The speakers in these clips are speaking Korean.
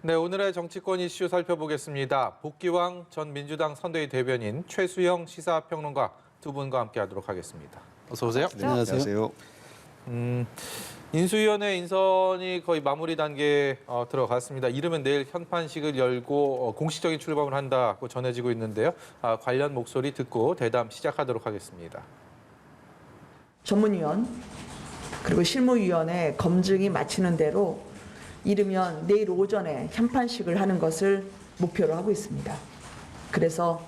네, 오늘의 정치권 이슈 살펴보겠습니다. 복귀왕 전 민주당 선대위 대변인 최수영 시사평론가 두 분과 함께하도록 하겠습니다. 어서 오세요. 네, 안녕하세요. 인수위원회 인선이 거의 마무리 단계에 들어갔습니다. 이르면 내일 현판식을 열고 공식적인 출범을 한다고 전해지고 있는데요. 관련 목소리 듣고 대담 시작하도록 하겠습니다. 전문위원 그리고 실무위원회 검증이 마치는 대로 이르면 내일 오전에 현판식을 하는 것을 목표로 하고 있습니다. 그래서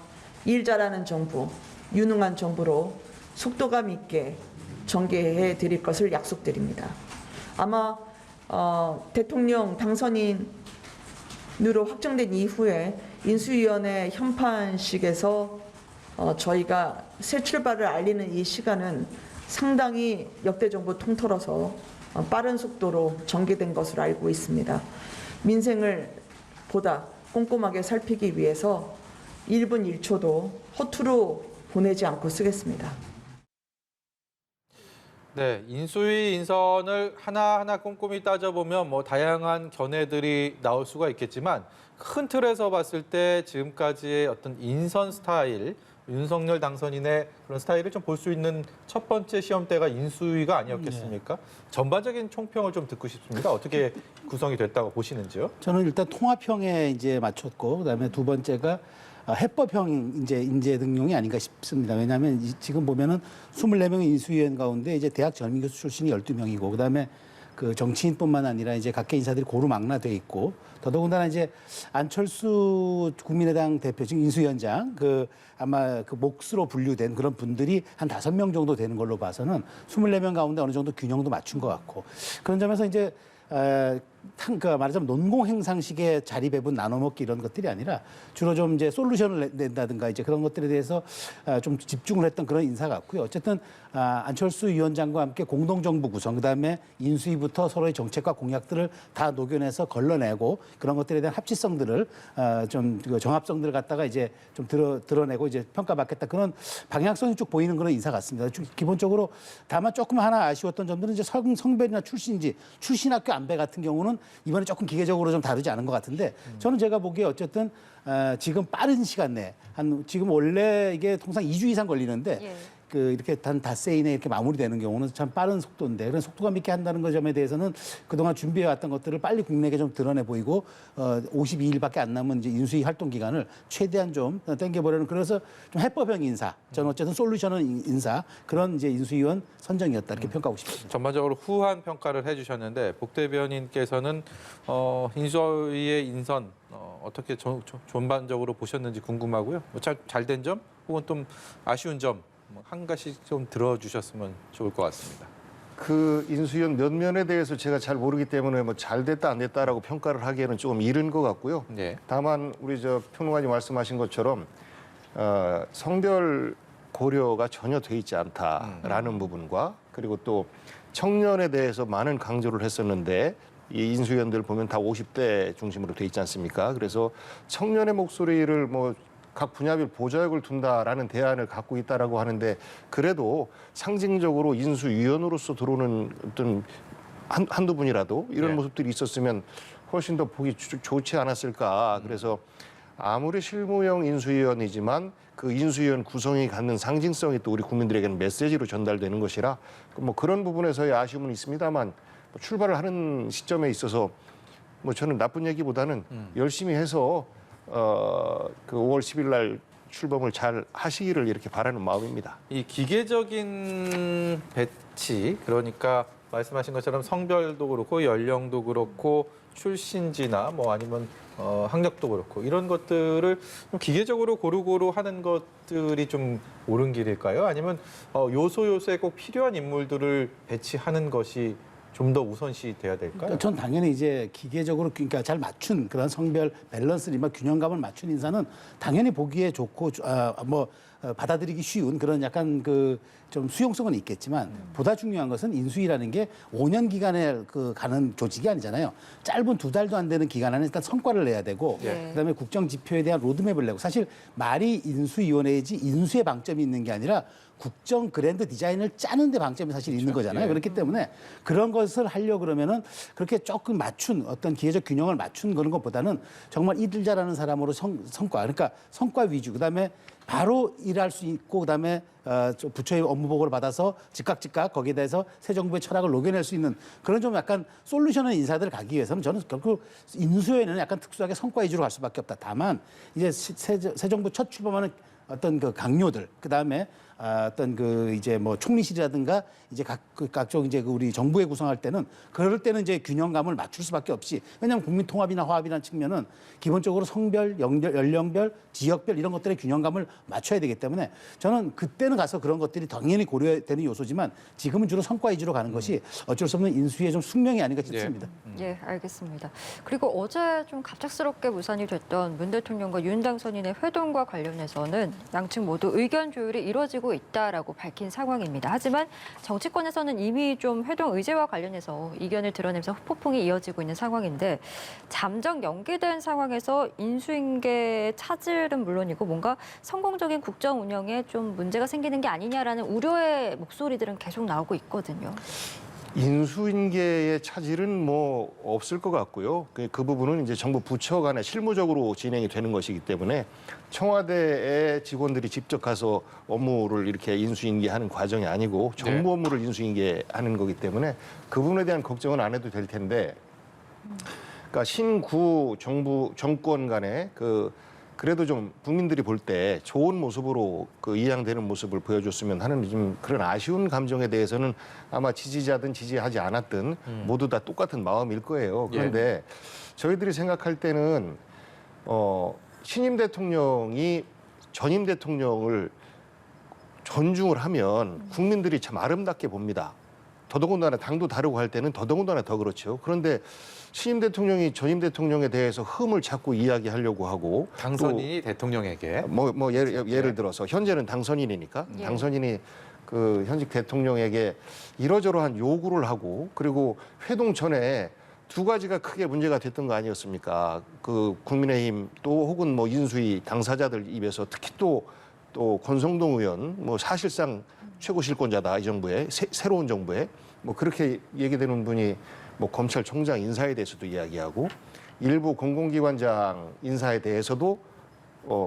일 잘하는 정부, 유능한 정부로 속도감 있게 전개해 드릴 것을 약속드립니다. 아마 대통령 당선인으로 확정된 이후에 인수위원회 현판식에서 저희가 새 출발을 알리는 이 시간은 상당히 역대 정부 통틀어서 빠른 속도로 전개된 것으로 알고 있습니다. 민생을 보다 꼼꼼하게 살피기 위해서 1분 1초도 허투루 보내지 않고 쓰겠습니다. 네, 인수위 인선을 하나하나 꼼꼼히 따져보면 다양한 견해들이 나올 수가 있겠지만 큰 틀에서 봤을 때 지금까지의 어떤 인선 스타일, 윤석열 당선인의 그런 스타일을 좀 볼 수 있는 첫 번째 시험대가 인수위가 아니었겠습니까? 전반적인 총평을 좀 듣고 싶습니다. 어떻게 구성이 됐다고 보시는지요? 저는 일단 통합형에 이제 맞췄고, 그다음에 두 번째가 해법형 이제 인재 등용이 아닌가 싶습니다. 왜냐하면 지금 보면은 24명 인수위원 가운데 이제 대학 전임교수 출신이 12명이고, 그다음에 그 정치인뿐만 아니라 이제 각계 인사들이 고루망라돼 있고, 더더군다나 이제 안철수 국민의당 대표 지금 인수위원장 아마 그 몫으로 분류된 그런 분들이 한 5명 정도 되는 걸로 봐서는 24명 가운데 어느 정도 균형도 맞춘 것 같고, 그런 점에서 이제 말하자면 논공행상식의 자리 배분 나눠먹기 이런 것들이 아니라 주로 좀 이제 솔루션을 낸다든가 이제 그런 것들에 대해서 좀 집중을 했던 그런 인사 같고요. 어쨌든 안철수 위원장과 함께 공동정부 구성, 그다음에 인수위부터 서로의 정책과 공약들을 다 녹여내서 걸러내고 그런 것들에 대한 합치성들을 좀 정합성들을 갖다가 이제 좀 드러내고 이제 평가받겠다, 그런 방향성이 쭉 보이는 그런 인사 같습니다. 기본적으로 다만 조금 하나 아쉬웠던 점들은 이제 성별이나 출신 학교 안배 같은 경우는 이번에 조금 기계적으로 좀 다르지 않은 것 같은데, 저는 제가 보기에 어쨌든 지금 빠른 시간 내에 지금 원래 이게 통상 2주 이상 걸리는데 이렇게 단 닷새 이내에 이렇게 마무리되는 경우는 참 빠른 속도인데, 그런 속도감 있게 한다는 그 점에 대해서는 그동안 준비해왔던 것들을 빨리 국민에게 좀 드러내 보이고 52일밖에 안 남은 이제 인수위 활동 기간을 최대한 좀 땡겨보려는, 그래서 좀 해법형 인사, 저는 어쨌든 솔루션은 인사, 그런 이제 인수위원 선정이었다 이렇게 평가하고 싶습니다. 전반적으로 후한 평가를 해주셨는데 복 대변인께서는 인수위의 인선 어떻게 전반적으로 보셨는지 궁금하고요. 잘 된 점 혹은 좀 아쉬운 점 한 가지씩 좀 들어주셨으면 좋을 것 같습니다. 그 인수위원 몇 면에 대해서 제가 잘 모르기 때문에 잘 됐다 안 됐다라고 평가를 하기에는 조금 이른 것 같고요. 네. 다만 우리 평론가님 말씀하신 것처럼 성별 고려가 전혀 돼 있지 않다라는 부분과, 그리고 또 청년에 대해서 많은 강조를 했었는데 이 인수위원들 보면 다 50대 중심으로 돼 있지 않습니까? 그래서 청년의 목소리를 각 분야별 보좌역을 둔다라는 대안을 갖고 있다라고 하는데, 그래도 상징적으로 인수위원으로서 들어오는 어떤 한두 분이라도 이런 모습들이 있었으면 훨씬 더 보기 좋지 않았을까. 그래서 아무리 실무형 인수위원이지만 그 인수위원 구성이 갖는 상징성이 또 우리 국민들에게는 메시지로 전달되는 것이라 그런 부분에서의 아쉬움은 있습니다만, 출발을 하는 시점에 있어서 저는 나쁜 얘기보다는 열심히 해서 그 5월 10일 날 출범을 잘 하시기를 이렇게 바라는 마음입니다. 이 기계적인 배치, 그러니까 말씀하신 것처럼 성별도 그렇고 연령도 그렇고 출신지나 아니면 학력도 그렇고 이런 것들을 좀 기계적으로 고루고루 하는 것들이 좀 옳은 길일까요? 아니면 요소요소에 꼭 필요한 인물들을 배치하는 것이 좀 더 우선시 돼야 될까요? 전 당연히 이제 기계적으로, 그러니까 잘 맞춘 그런 성별 밸런스나 균형감을 맞춘 인사는 당연히 보기에 좋고 받아들이기 쉬운 그런 약간 그 좀 수용성은 있겠지만 보다 중요한 것은 인수위라는 게 5년 기간에 그 가는 조직이 아니잖아요. 짧은 2달도 안 되는 기간 안에 일단 성과를 내야 되고 예. 그다음에 국정 지표에 대한 로드맵을 내고 사실 말이 인수위원회이지 인수에 방점이 있는 게 아니라 국정 그랜드 디자인을 짜는 데 방점이 사실 있는 거잖아요. 예. 그렇기 때문에 그런 것을 하려고 그러면은 그렇게 조금 맞춘 어떤 기회적 균형을 맞춘 그런 것보다는 정말 일을 잘하는 사람으로 성과 그러니까 성과 위주 그다음에 바로 일할 수 있고 그다음에 부처의 업무 보고를 받아서 즉각 거기에 대해서 새 정부의 철학을 녹여낼 수 있는 그런 좀 약간 솔루션을 인사들을 가기 위해서는 저는 결국 인수위에는 약간 특수하게 성과 위주로 갈 수밖에 없다. 다만 이제 새 정부 첫 출범하는 어떤 그 강요들 그다음에 어떤 그 이제 뭐 총리실이라든가 이제 각종 이제 그 우리 정부에 구성할 때는 그럴 때는 이제 균형감을 맞출 수밖에 없이 왜냐하면 국민 통합이나 화합이라는 측면은 기본적으로 성별, 연령별, 지역별 이런 것들의 균형감을 맞춰야 되기 때문에 저는 그때는 가서 그런 것들이 당연히 고려되는 요소지만 지금은 주로 성과 위주로 가는 것이 어쩔 수 없는 인수위의 좀 숙명이 아닌가 싶습니다. 예, 알겠습니다. 그리고 어제 좀 갑작스럽게 무산이 됐던 문 대통령과 윤 당선인의 회동과 관련해서는 양측 모두 의견 조율이 이루어지고 있다라고 밝힌 상황입니다. 하지만 정치권에서는 이미 좀 회동 의제와 관련해서 이견을 드러내면서 후폭풍이 이어지고 있는 상황인데 잠정 연기된 상황에서 인수인계 차질은 물론이고 뭔가 성공적인 국정 운영에 좀 문제가 생기는 게 아니냐라는 우려의 목소리들은 계속 나오고 있거든요. 인수인계의 차질은 뭐 없을 것 같고요. 그 부분은 이제 정부 부처 간에 실무적으로 진행이 되는 것이기 때문에 청와대의 직원들이 직접 가서 업무를 이렇게 인수인계하는 과정이 아니고 정부 업무를 인수인계하는 거기 때문에 그 부분에 대한 걱정은 안 해도 될 텐데, 그러니까 신구 정권 간에 그래도 좀 국민들이 볼 때 좋은 모습으로 그 이양되는 모습을 보여줬으면 하는 좀 그런 아쉬운 감정에 대해서는 아마 지지자든 지지하지 않았든 모두 다 똑같은 마음일 거예요. 그런데 저희들이 생각할 때는 신임 대통령이 전임 대통령을 존중을 하면 국민들이 참 아름답게 봅니다. 더더군다나 당도 다르고 할 때는 더더군다나 더 그렇죠. 그런데 신임 대통령이 전임 대통령에 대해서 흠을 자꾸 이야기하려고 하고 당선인이 대통령에게 뭐 예를 들어서 현재는 당선인이니까 예. 당선인이 그 현직 대통령에게 이러저러한 요구를 하고 그리고 회동 전에 2가지가 크게 문제가 됐던 거 아니었습니까? 그 국민의힘 또 혹은 뭐 인수위 당사자들 입에서 특히 또 권성동 의원 뭐 사실상 최고 실권자다 이 정부에 새로운 정부에 뭐 그렇게 얘기되는 분이 뭐 검찰총장 인사에 대해서도 이야기하고 일부 공공기관장 인사에 대해서도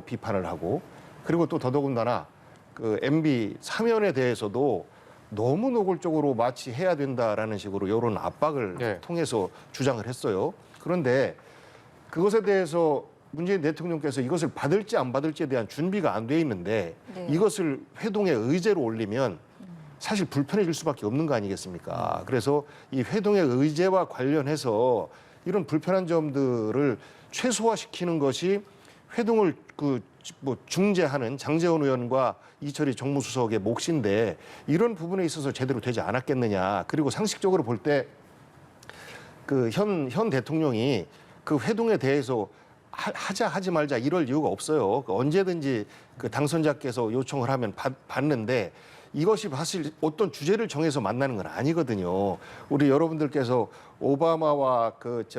비판을 하고 그리고 또 더더군다나 그 MB 사면에 대해서도 너무 노골적으로 마치 해야 된다라는 식으로 이런 압박을 통해서 주장을 했어요. 그런데 그것에 대해서 문재인 대통령께서 이것을 받을지 안 받을지에 대한 준비가 안 돼 있는데 이것을 회동의 의제로 올리면 사실 불편해질 수밖에 없는 거 아니겠습니까? 그래서 이 회동의 의제와 관련해서 이런 불편한 점들을 최소화시키는 것이 회동을 중재하는 장제원 의원과 이철희 정무수석의 몫인데 이런 부분에 있어서 제대로 되지 않았겠느냐. 그리고 상식적으로 볼 때 그 현 대통령이 그 회동에 대해서 하지 말자 이럴 이유가 없어요. 언제든지 그 당선자께서 요청을 하면 받는데 이것이 사실 어떤 주제를 정해서 만나는 건 아니거든요. 우리 여러분들께서 오바마와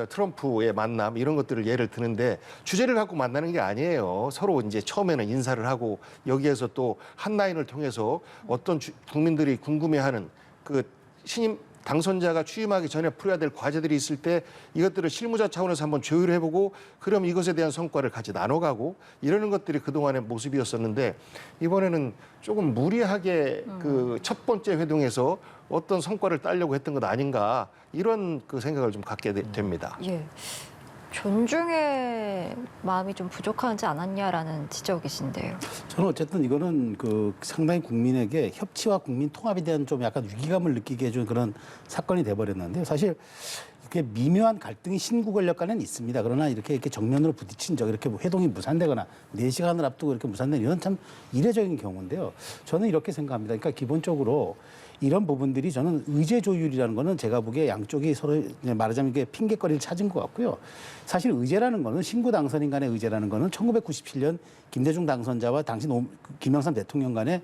트럼프의 만남 이런 것들을 예를 드는데 주제를 갖고 만나는 게 아니에요. 서로 이제 처음에는 인사를 하고 여기에서 또 한 라인을 통해서 어떤 국민들이 궁금해하는 그 신임 당선자가 취임하기 전에 풀어야 될 과제들이 있을 때 이것들을 실무자 차원에서 한번 조율해보고 그럼 이것에 대한 성과를 같이 나눠가고 이러는 것들이 그동안의 모습이었었는데 이번에는 조금 무리하게 그 첫 번째 회동에서 어떤 성과를 따려고 했던 것 아닌가 이런 그 생각을 좀 갖게 됩니다. 예. 존중의 마음이 좀 부족하지 않았냐라는 지적이신데요. 저는 어쨌든 이거는 그 상당히 국민에게 협치와 국민 통합에 대한 좀 약간 위기감을 느끼게 해준 그런 사건이 돼버렸는데 사실 이렇게 미묘한 갈등이 신구 권력 간에는 있습니다. 그러나 이렇게 정면으로 부딪힌 적, 이렇게 회동이 무산되거나 4시간을 앞두고 이렇게 무산된 이런 참 이례적인 경우인데요. 저는 이렇게 생각합니다. 그러니까 기본적으로 이런 부분들이 저는 의제 조율이라는 거는 제가 보기에 양쪽이 서로 이제 말하자면 이게 핑계거리를 찾은 것 같고요. 사실 의제라는 거는 신구 당선인 간의 의제라는 거는 1997년 김대중 당선자와 당시 김영삼 대통령 간의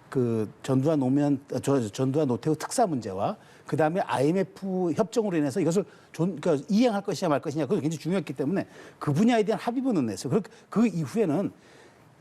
그 전두환 노태우 특사 문제와 그다음에 IMF 협정으로 인해서 이것을 그러니까 이행할 것이냐 말 것이냐 그것이 굉장히 중요했기 때문에 그 분야에 대한 합의문은 냈어요. 그 이후에는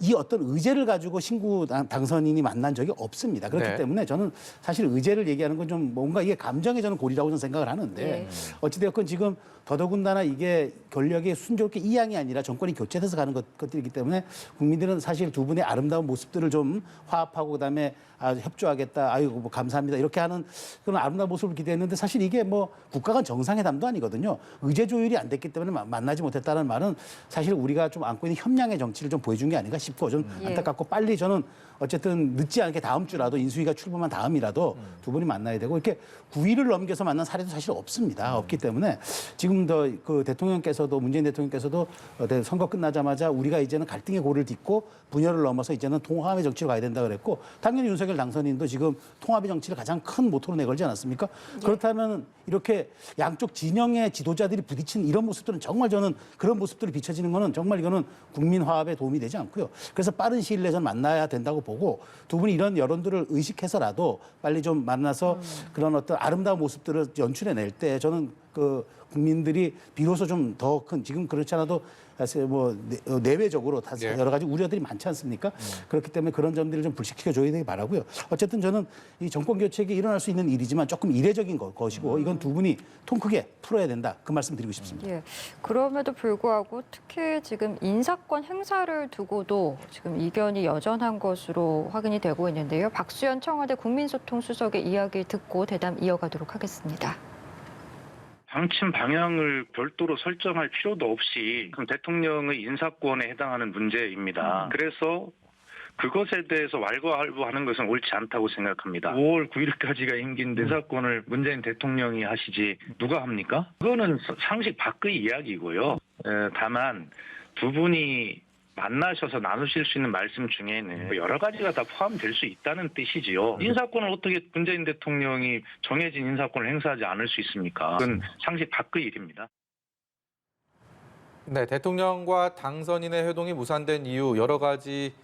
이 어떤 의제를 가지고 신구 당선인이 만난 적이 없습니다. 그렇기 네. 때문에 저는 사실 의제를 얘기하는 건 좀 뭔가 이게 감정의 저는 고리라고 저는 생각을 하는데 네. 어찌되었건 지금 더더군다나 이게 권력이 순조롭게 이양이 아니라 정권이 교체돼서 가는 것들이기 때문에 국민들은 사실 두 분의 아름다운 모습들을 좀 화합하고 그다음에 협조하겠다, 아이고 뭐 감사합니다 이렇게 하는 그런 아름다운 모습을 기대했는데 사실 이게 뭐 국가 간 정상회담도 아니거든요. 의제 조율이 안 됐기 때문에 만나지 못했다는 말은 사실 우리가 좀 안고 있는 협량의 정치를 좀 보여준 게 아닌가 싶고 좀 예. 안타깝고 빨리 저는 어쨌든 늦지 않게 다음 주라도 인수위가 출범한 다음이라도 두 분이 만나야 되고 이렇게 9일을 넘겨서 만난 사례도 사실 없습니다. 없기 때문에 지금 더 그 대통령께서도 문재인 대통령께서도 선거 끝나자마자 우리가 이제는 갈등의 고리를 딛고 분열을 넘어서 이제는 통합의 정치로 가야 된다 그랬고 당연히 윤석열 당선인도 지금 통합의 정치를 가장 큰 모토로 내걸지 않았습니까? 그렇다면 이렇게 양쪽 진영의 지도자들이 부딪히는 이런 모습들은 정말 저는 그런 모습들이 비춰지는 거는 정말 이거는 국민 화합에 도움이 되지 않고요. 그래서 빠른 시일 내에 전 만나야 된다고 보고 두 분이 이런 여론들을 의식해서라도 빨리 좀 만나서 그런 어떤 아름다운 모습들을 연출해낼 때 저는 그 국민들이 비로소 좀 더 큰 지금 그렇지 않아도 사실 뭐 내외적으로 다 예. 여러 가지 우려들이 많지 않습니까? 그렇기 때문에 그런 점들을 좀 불식시켜 줘야 되기 바라고요. 어쨌든 저는 이 정권 교체가 일어날 수 있는 일이지만 조금 이례적인 것이고 이건 두 분이 통 크게 풀어야 된다. 그 말씀 드리고 싶습니다. 예. 그럼에도 불구하고 특히 지금 인사권 행사를 두고도 지금 이견이 여전한 것으로 확인이 되고 있는데요. 박수현 청와대 국민소통수석의 이야기 듣고 대담 이어가도록 하겠습니다. 방침 방향을 별도로 설정할 필요도 없이 그럼 대통령의 인사권에 해당하는 문제입니다. 그래서 그것에 대해서 왈가왈부하는 것은 옳지 않다고 생각합니다. 5월 9일까지가 임기인데 인사권을 문재인 대통령이 하시지 누가 합니까? 그거는 상식 밖의 이야기고요. 다만 두 분이 만나셔서 나누실 수 있는 말씀 중에는 여러 가지가 다 포함될 수 있다는 뜻이지요. 인사권을 어떻게 문재인 대통령이 정해진 인사권을 행사하지 않을 수 있습니까? 그건 상식 밖의 일입니다. 네, 대통령과 당선인의 회동이 무산된 이유 여러 가지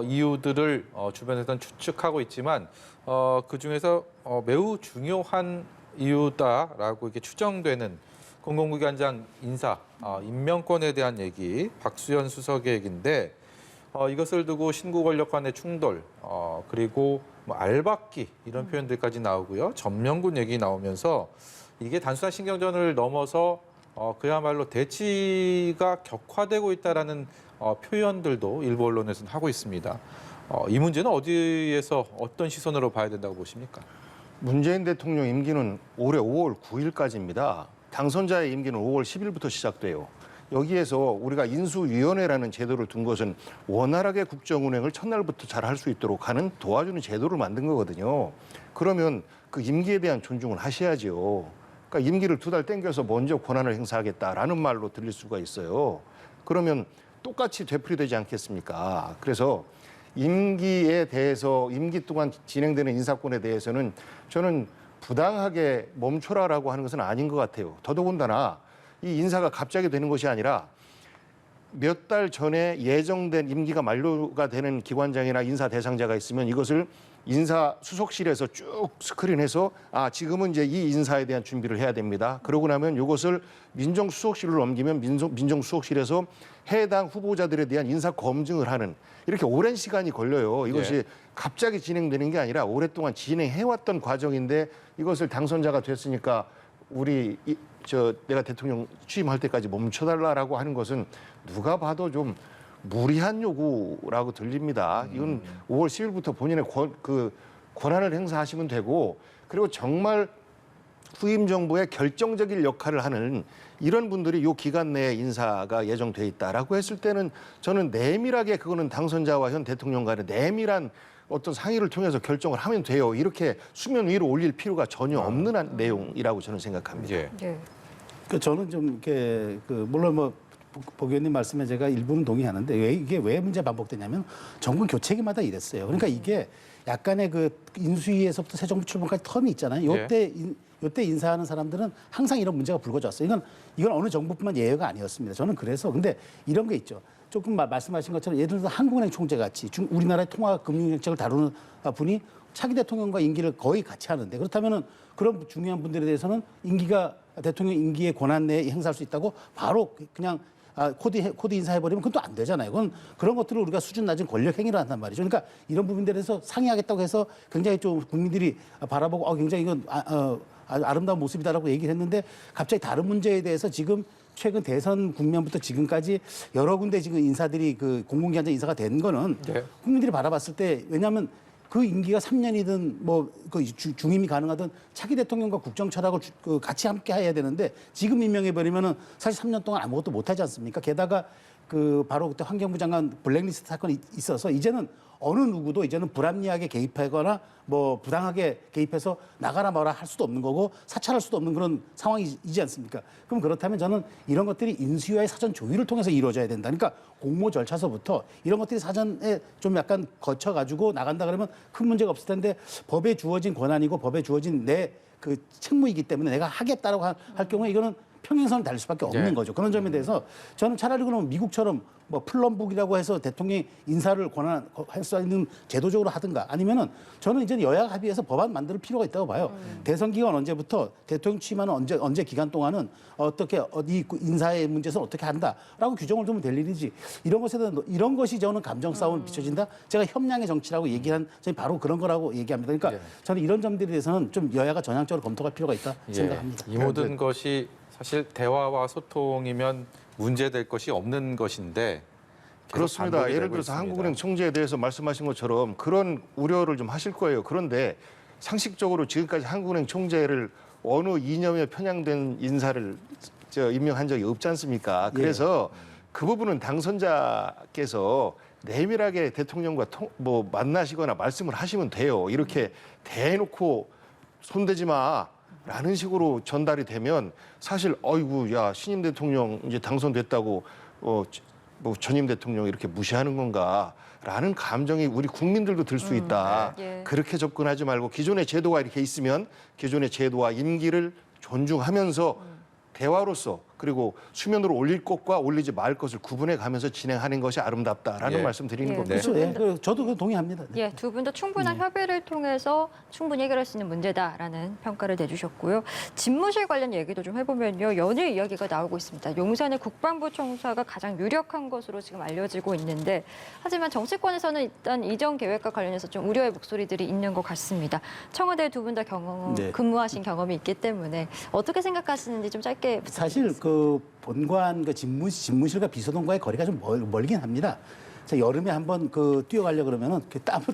이유들을 주변에서는 추측하고 있지만 그중에서 매우 중요한 이유다라고 이렇게 추정되는 공공기관장 인사, 임명권에 대한 얘기, 박수현 수석의 얘기인데 이것을 두고 신구 권력 간의 충돌, 그리고 뭐 알박기 이런 표현들까지 나오고요. 전면군 얘기 나오면서 이게 단순한 신경전을 넘어서 그야말로 대치가 격화되고 있다라는 표현들도 일부 언론에서는 하고 있습니다. 이 문제는 어디에서 어떤 시선으로 봐야 된다고 보십니까? 문재인 대통령 임기는 올해 5월 9일까지입니다. 당선자의 임기는 5월 10일부터 시작돼요. 여기에서 우리가 인수위원회라는 제도를 둔 것은 원활하게 국정 운행을 첫날부터 잘 할 수 있도록 하는 도와주는 제도를 만든 거거든요. 그러면 그 임기에 대한 존중을 하셔야죠. 그러니까 임기를 2달 땡겨서 먼저 권한을 행사하겠다라는 말로 들릴 수가 있어요. 그러면 똑같이 되풀이되지 않겠습니까? 그래서 임기에 대해서 임기 동안 진행되는 인사권에 대해서는 저는 부당하게 멈춰라라고 하는 것은 아닌 것 같아요. 더더군다나 이 인사가 갑자기 되는 것이 아니라 몇 달 전에 예정된 임기가 만료가 되는 기관장이나 인사 대상자가 있으면 이것을 인사수석실에서 쭉 스크린해서 지금은 이제 이 인사에 대한 준비를 해야 됩니다. 그러고 나면 이것을 민정수석실로 넘기면 민정수석실에서 해당 후보자들에 대한 인사 검증을 하는 이렇게 오랜 시간이 걸려요. 이것이 갑자기 진행되는 게 아니라 오랫동안 진행해왔던 과정인데 이것을 당선자가 됐으니까 내가 대통령 취임할 때까지 멈춰달라라고 하는 것은 누가 봐도 좀 무리한 요구라고 들립니다. 이건 5월 10일부터 본인의 권한을 행사하시면 되고 그리고 정말 후임 정부의 결정적인 역할을 하는 이런 분들이 이 기간 내에 인사가 예정돼 있다라고 했을 때는 저는 내밀하게 그거는 당선자와 현 대통령 간의 내밀한 어떤 상의를 통해서 결정을 하면 돼요. 이렇게 수면 위로 올릴 필요가 전혀 없는 내용이라고 저는 생각합니다. 예. 예. 저는 좀 이렇게 물론 뭐 복 의원님 말씀에 제가 일부는 동의하는데 이게 왜 문제 반복되냐면 정권 교체기마다 이랬어요. 그러니까 이게 약간의 그 인수위에서부터 새 정부 출범까지 텀이 있잖아요. 요때 인사하는 사람들은 항상 이런 문제가 불거졌어요. 이건 어느 정부뿐만 예외가 아니었습니다. 저는 그래서 근데 이런 게 있죠. 조금 말씀하신 것처럼 예를 들어서 한국은행 총재 같이 우리나라의 통화 금융 정책을 다루는 분이 차기 대통령과 임기를 거의 같이 하는데 그렇다면은 그런 중요한 분들에 대해서는 대통령 임기의 권한 내에 행사할 수 있다고 바로 그냥 코드 인사해버리면 그건 또 안 되잖아요. 그런 것들을 우리가 수준 낮은 권력 행위를 한단 말이죠. 그러니까 이런 부분들에 대해서 상의하겠다고 해서 굉장히 좀 국민들이 바라보고 굉장히 이건 아름다운 모습이다라고 얘기를 했는데 갑자기 다른 문제에 대해서 지금 최근 대선 국면부터 지금까지 여러 군데 지금 인사들이 그 공공기관장 인사가 된 거는 국민들이 바라봤을 때 왜냐하면 그 임기가 3년이든 그 중임이 가능하든 차기 대통령과 국정 철학을 같이 함께 해야 되는데 지금 임명해 버리면은 사실 3년 동안 아무것도 못 하지 않습니까? 게다가 바로 그때 환경부 장관 블랙리스트 사건이 있어서 이제는 어느 누구도 이제는 불합리하게 개입하거나 부당하게 개입해서 나가라 마라 할 수도 없는 거고 사찰할 수도 없는 그런 상황이지 않습니까? 그럼 그렇다면 저는 이런 것들이 인수위와의 사전 조율을 통해서 이루어져야 된다. 그러니까 공모 절차서부터 이런 것들이 사전에 좀 약간 거쳐가지고 나간다 그러면 큰 문제가 없을 텐데 법에 주어진 권한이고 법에 주어진 내 그 책무이기 때문에 내가 하겠다라고 할 경우에 이거는 평행선을 달릴 수밖에 없는 거죠. 그런 점에 대해서 저는 차라리 그러면 미국처럼 플럼북이라고 해서 대통령이 인사를 할 수 있는 제도적으로 하든가 아니면은 저는 이제 여야 합의해서 법안 만들 필요가 있다고 봐요. 대선 기간 언제부터 대통령 취임하는 언제 기간 동안은 어떻게 이 인사의 문제에서 어떻게 한다라고 규정을 두면 될 일이지 이런 것에 대한 이런 것이 저는 감정 싸움을 비춰진다. 제가 협량의 정치라고 얘기한 저는 바로 그런 거라고 얘기합니다. 그러니까 저는 이런 점들에 대해서는 좀 여야가 전향적으로 검토할 필요가 있다 생각합니다. 이 모든 것이 사실 대화와 소통이면 문제될 것이 없는 것인데 그렇습니다. 예를 들어서 한국은행 총재에 대해서 말씀하신 것처럼 그런 우려를 좀 하실 거예요. 그런데 상식적으로 지금까지 한국은행 총재를 어느 이념에 편향된 인사를 임명한 적이 없지 않습니까? 그래서 그 부분은 당선자께서 내밀하게 대통령과 만나시거나 말씀을 하시면 돼요. 이렇게 대놓고 손대지 마. 라는 식으로 전달이 되면 사실 어이구 야 신임 대통령 이제 당선됐다고 전임 대통령 이렇게 무시하는 건가라는 감정이 우리 국민들도 들 수 있다. 그렇게 접근하지 말고 기존의 제도가 이렇게 있으면 기존의 제도와 임기를 존중하면서 대화로서 그리고 수면으로 올릴 것과 올리지 말 것을 구분해 가면서 진행하는 것이 아름답다라는 말씀 드리는 겁니다. 그렇죠. 저도 동의합니다. 두 분 다 충분한 협의를 통해서 충분히 해결할 수 있는 문제다라는 평가를 내주셨고요. 집무실 관련 얘기도 좀 해보면요. 연일 이야기가 나오고 있습니다. 용산의 국방부 청사가 가장 유력한 것으로 지금 알려지고 있는데 하지만 정치권에서는 일단 이전 계획과 관련해서 좀 우려의 목소리들이 있는 것 같습니다. 청와대 두 분 다 근무하신 경험이 있기 때문에 어떻게 생각하시는지 좀 짧게 사실 그 본관 집무실과 비서동과의 거리가 좀 멀긴 합니다. 여름에 한번 뛰어가려고 그러면은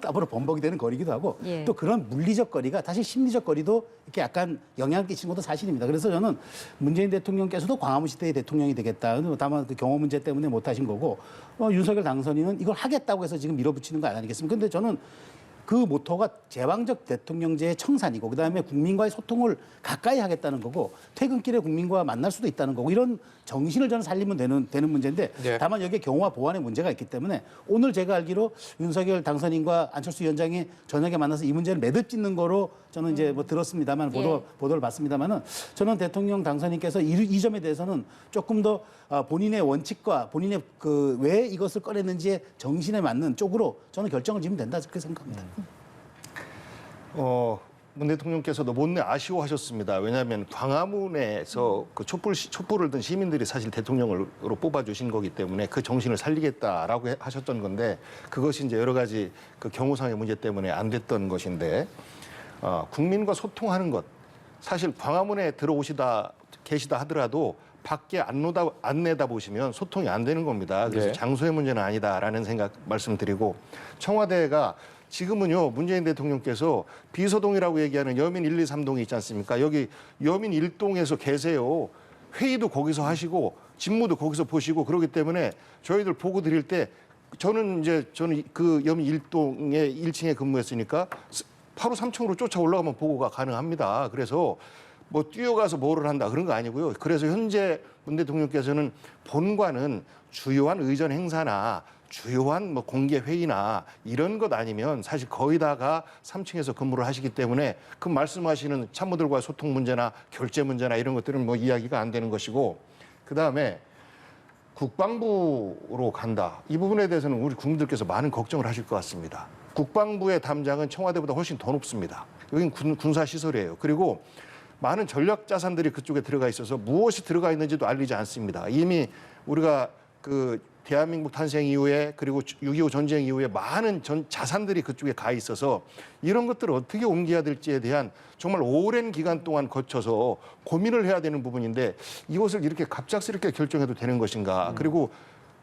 땀으로 범벅이 되는 거리기도 하고 또 그런 물리적 거리가 사실 심리적 거리도 이렇게 약간 영향을 끼치는 것도 사실입니다. 그래서 저는 문재인 대통령께서도 광화문 시대의 대통령이 되겠다. 다만 그 경호 문제 때문에 못 하신 거고 윤석열 당선인은 이걸 하겠다고 해서 지금 밀어붙이는 거 아니겠습니까? 근데 저는 그 모토가 제왕적 대통령제의 청산이고 그다음에 국민과의 소통을 가까이 하겠다는 거고 퇴근길에 국민과 만날 수도 있다는 거고 이런 정신을 저는 살리면 되는 문제인데 다만 여기에 경호와 보안의 문제가 있기 때문에 오늘 제가 알기로 윤석열 당선인과 안철수 위원장이 저녁에 만나서 이 문제를 매듭짓는 거로 저는 이제 들었습니다만 보도를 봤습니다만은 저는 대통령 당선인께서 이 점에 대해서는 조금 더 본인의 원칙과 본인의 왜 이것을 꺼냈는지의 정신에 맞는 쪽으로 저는 결정을 지으면 된다 그렇게 생각합니다. 문 대통령께서도 못내 아쉬워하셨습니다. 왜냐하면 광화문에서 그 촛불을 든 시민들이 사실 대통령으로 뽑아주신 거기 때문에 그 정신을 살리겠다라고 하셨던 건데 그것이 이제 여러 가지 그 경호상의 문제 때문에 안 됐던 것인데 국민과 소통하는 것 사실 광화문에 계시다 하더라도 밖에 안 내다 보시면 소통이 안 되는 겁니다. 그래서 장소의 문제는 아니다라는 생각 말씀드리고 청와대가 지금은요 문재인 대통령께서 비서동이라고 얘기하는 여민 1, 2, 3동이 있지 않습니까? 여기 여민 1동에서 계세요. 회의도 거기서 하시고 직무도 거기서 보시고 그러기 때문에 저희들 보고 드릴 때 저는 그 여민 1동의 1층에 근무했으니까 바로 3층으로 쫓아 올라가면 보고가 가능합니다. 그래서 뭐 뛰어가서 뭐를 한다 그런 거 아니고요. 그래서 현재 문 대통령께서는 본관은 주요한 의전 행사나 주요한 뭐 공개 회의나 이런 것 아니면 사실 거의 다가 3층에서 근무를 하시기 때문에 그 말씀하시는 참모들과의 소통 문제나 결제 문제나 이런 것들은 뭐 이야기가 안 되는 것이고, 그다음에 국방부로 간다. 이 부분에 대해서는 우리 국민들께서 많은 걱정을 하실 것 같습니다. 국방부의 담장은 청와대보다 훨씬 더 높습니다. 여긴 군사 시설이에요. 그리고 많은 전략 자산들이 그쪽에 들어가 있어서 무엇이 들어가 있는지도 알리지 않습니다. 이미 우리가 그 대한민국 탄생 이후에 그리고 6.25 전쟁 이후에 많은 자산들이 그쪽에 가 있어서 이런 것들을 어떻게 옮겨야 될지에 대한 정말 오랜 기간 동안 거쳐서 고민을 해야 되는 부분인데 이것을 이렇게 갑작스럽게 결정해도 되는 것인가. 그리고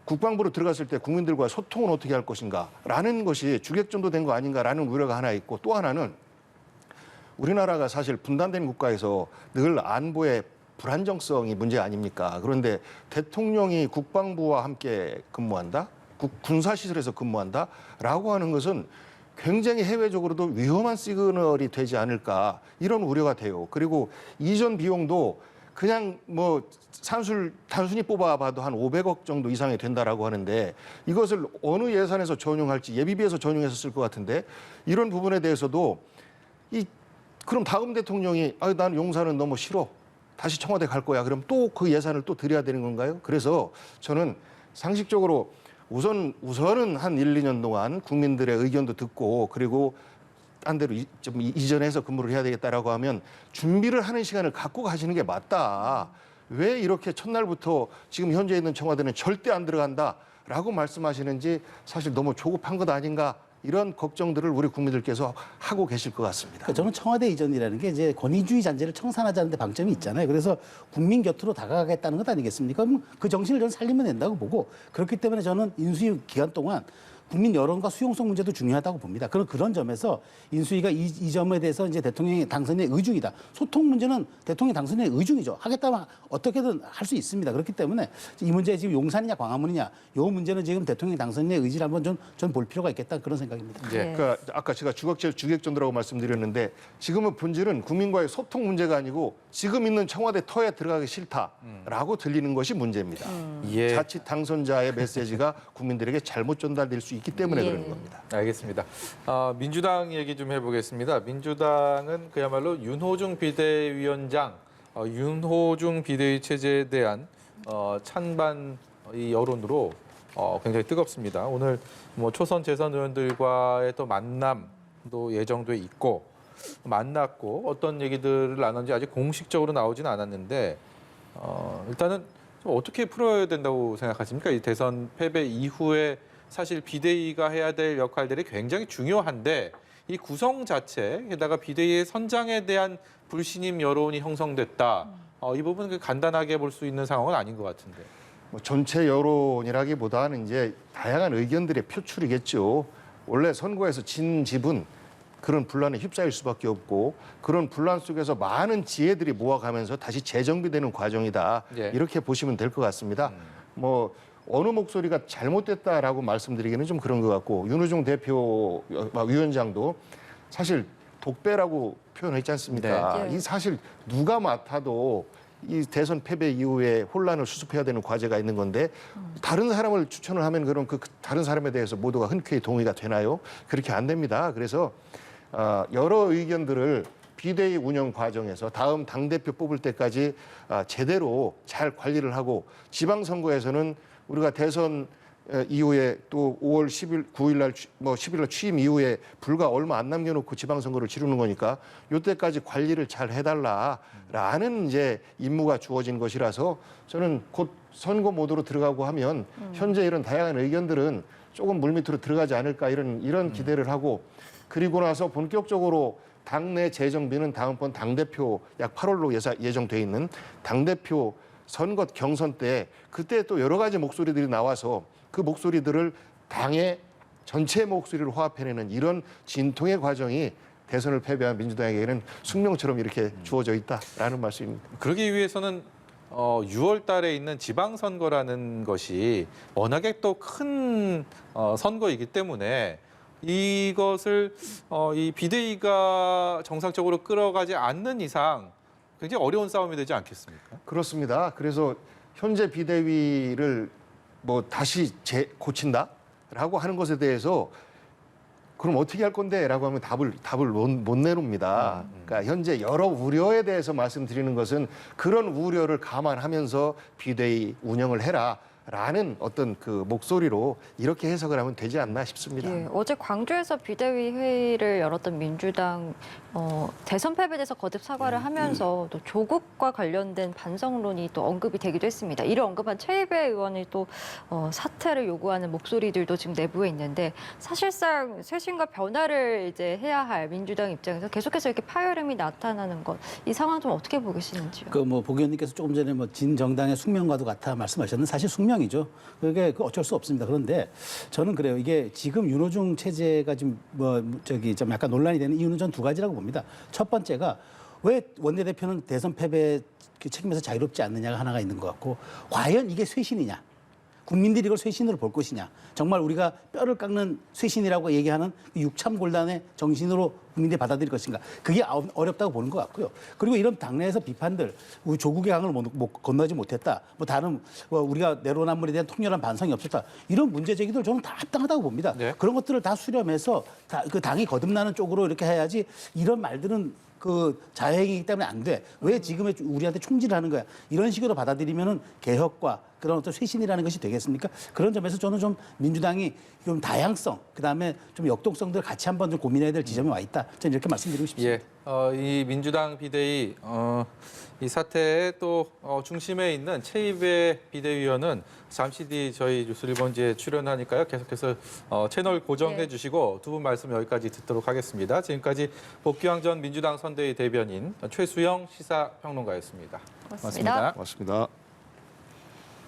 국방부로 들어갔을 때 국민들과 소통은 어떻게 할 것인가라는 것이 주객전도 된 거 아닌가라는 우려가 하나 있고, 또 하나는 우리나라가 사실 분단된 국가에서 늘 안보에 불안정성이 문제 아닙니까? 그런데 대통령이 국방부와 함께 근무한다? 군사시설에서 근무한다라고 하는 것은 굉장히 해외적으로도 위험한 시그널이 되지 않을까 이런 우려가 돼요. 그리고 이전 비용도 그냥 뭐 단순히 뽑아봐도 한 500억 정도 이상이 된다라고 하는데 이것을 어느 예산에서 전용할지 예비비에서 전용해서 쓸 것 같은데 이런 부분에 대해서도 그럼 다음 대통령이 난 용산은 너무 싫어. 다시 청와대 갈 거야. 그럼 또 그 예산을 또 드려야 되는 건가요? 그래서 저는 상식적으로 우선은 한 1, 2년 동안 국민들의 의견도 듣고 그리고 딴 데로 좀 이전해서 근무를 해야 되겠다라고 하면 준비를 하는 시간을 갖고 가시는 게 맞다. 왜 이렇게 첫날부터 지금 현재 있는 청와대는 절대 안 들어간다라고 말씀하시는지 사실 너무 조급한 것 아닌가. 이런 걱정들을 우리 국민들께서 하고 계실 것 같습니다. 그러니까 저는 청와대 이전이라는 게 이제 권위주의 잔재를 청산하자는 데 방점이 있잖아요. 그래서 국민 곁으로 다가가겠다는 것 아니겠습니까? 그럼 그 정신을 저는 살리면 된다고 보고, 그렇기 때문에 저는 인수위 기간 동안 국민 여론과 수용성 문제도 중요하다고 봅니다. 그런 점에서 인수위가 이 점에 대해서 이제 대통령의 당선의 의중이다. 소통 문제는 대통령 당선의 의중이죠. 하겠다면 어떻게든 할 수 있습니다. 그렇기 때문에 이 문제 지금 용산이냐 광화문이냐 이 문제는 지금 대통령 당선의 의지를 한번 전 볼 필요가 있겠다 그런 생각입니다. 네. 그러니까 아까 제가 주객전도라고 말씀드렸는데 지금은 본질은 국민과의 소통 문제가 아니고 지금 있는 청와대 터에 들어가기 싫다라고 들리는 것이 문제입니다. 예. 자칫 당선자의 메시지가 국민들에게 잘못 전달될 수 있기 때문에 예. 그런 겁니다. 알겠습니다. 민주당 얘기 좀 해보겠습니다. 민주당은 그야말로 윤호중 비대위원장, 윤호중 비대위 체제에 대한 찬반 이 여론으로 굉장히 뜨겁습니다. 오늘 뭐 초선 재선 의원들과의 또 만남도 예정돼 있고 만났고 어떤 얘기들을 나눴는지 아직 공식적으로 나오지는 않았는데 일단은 좀 어떻게 풀어야 된다고 생각하십니까? 이 대선 패배 이후에 사실 비대위가 해야 될 역할들이 굉장히 중요한데 이 구성 자체 게다가 비대위의 선장에 대한 불신임 여론이 형성됐다. 이 부분은 간단하게 볼 수 있는 상황은 아닌 것 같은데. 뭐 전체 여론이라기보다는 이제 다양한 의견들의 표출이겠죠. 원래 선거에서 진 집은 그런 분란에 휩싸일 수밖에 없고 그런 분란 속에서 많은 지혜들이 모아가면서 다시 재정비되는 과정이다. 예. 이렇게 보시면 될 것 같습니다. 뭐 어느 목소리가 잘못됐다라고 말씀드리기는 좀 그런 것 같고 윤호중 대표 위원장도 사실 독배라고 표현했지 않습니까? 네. 이 사실 누가 맡아도 이 대선 패배 이후에 혼란을 수습해야 되는 과제가 있는 건데 다른 사람을 추천을 하면 그럼 그 다른 사람에 대해서 모두가 흔쾌히 동의가 되나요? 그렇게 안 됩니다. 그래서 여러 의견들을 비대위 운영 과정에서 다음 당대표 뽑을 때까지 제대로 잘 관리를 하고 지방선거에서는 우리가 대선 이후에 또 5월 10일, 9일 날, 10일 날 취임 이후에 불과 얼마 안 남겨놓고 지방선거를 치르는 거니까 이때까지 관리를 잘 해달라라는 이제 임무가 주어진 것이라서 저는 곧 선거 모드로 들어가고 하면 현재 이런 다양한 의견들은 조금 물밑으로 들어가지 않을까 이런 기대를 하고 그리고 나서 본격적으로 당내 재정비는 다음번 당대표 약 8월로 예정돼 있는 당대표 선거 경선 때 그때 또 여러 가지 목소리들이 나와서 그 목소리들을 당의 전체 목소리를 화합해내는 이런 진통의 과정이 대선을 패배한 민주당에게는 숙명처럼 이렇게 주어져 있다라는 말씀입니다. 그러기 위해서는 6월 달에 있는 지방선거라는 것이 워낙에 또 큰 선거이기 때문에 이것을 이 비대위가 정상적으로 끌어가지 않는 이상 굉장히 어려운 싸움이 되지 않겠습니까? 그렇습니다. 그래서 현재 비대위를 뭐 다시 고친다라고 하는 것에 대해서 그럼 어떻게 할 건데라고 하면 답을 못 내놓습니다. 그러니까 현재 여러 우려에 대해서 말씀드리는 것은 그런 우려를 감안하면서 비대위 운영을 해라라는 어떤 그 목소리로 이렇게 해석을 하면 되지 않나 싶습니다. 예, 어제 광주에서 비대위 회의를 열었던 민주당 대선 패배에 대해서 거듭 사과를 하면서 또 조국과 관련된 반성론이 또 언급이 되기도 했습니다. 이를 언급한 최이배 의원이 또 사퇴를 요구하는 목소리들도 지금 내부에 있는데 사실상 쇄신과 변화를 이제 해야 할 민주당 입장에서 계속해서 이렇게 파열음이 나타나는 것, 이 상황 좀 어떻게 보시는지요? 그 뭐 복 의원님께서 조금 전에 뭐 진 정당의 숙명과도 같아 말씀하셨는데 사실 숙명이죠. 그게 어쩔 수 없습니다. 그런데 저는 그래요. 이게 지금 윤호중 체제가 지금 좀 약간 논란이 되는 이유는 전 두 가지라고 봅니다. 첫 번째가 왜 원내대표는 대선 패배 책임에서 자유롭지 않느냐가 하나가 있는 것 같고, 과연 이게 쇄신이냐? 국민들이 이걸 쇄신으로 볼 것이냐? 정말 우리가 뼈를 깎는 쇄신이라고 얘기하는 육참골단의 정신으로 국민들이 받아들일 것인가? 그게 어렵다고 보는 것 같고요. 그리고 이런 당내에서 비판들, 우리 조국의 강을 건너지 못했다. 뭐 다른 우리가 내로남불에 대한 통렬한 반성이 없었다. 이런 문제 제기들 저는 다 합당하다고 봅니다. 네. 그런 것들을 다 수렴해서 그 당이 거듭나는 쪽으로 이렇게 해야지, 이런 말들은 그 자해이기 때문에 안 돼. 왜 지금의 우리한테 총질을 하는 거야? 이런 식으로 받아들이면은 개혁과 그런 어떤 쇄신이라는 것이 되겠습니까? 그런 점에서 저는 좀 민주당이 좀 다양성, 그다음에 좀 역동성들 같이 한번 좀 고민해야 될 지점에 와 있다. 저는 이렇게 말씀드리고 싶습니다. 예, 이 민주당 비대위 이 사태의 또 중심에 있는 최이배 비대위원은 잠시 뒤 저희 뉴스리본지에 출연하니까요. 계속해서 채널 고정해 네. 주시고 두 분 말씀 여기까지 듣도록 하겠습니다. 지금까지 복귀왕 전 민주당 선대위 대변인 최수영 시사평론가였습니다. 고맙습니다. 고맙습니다.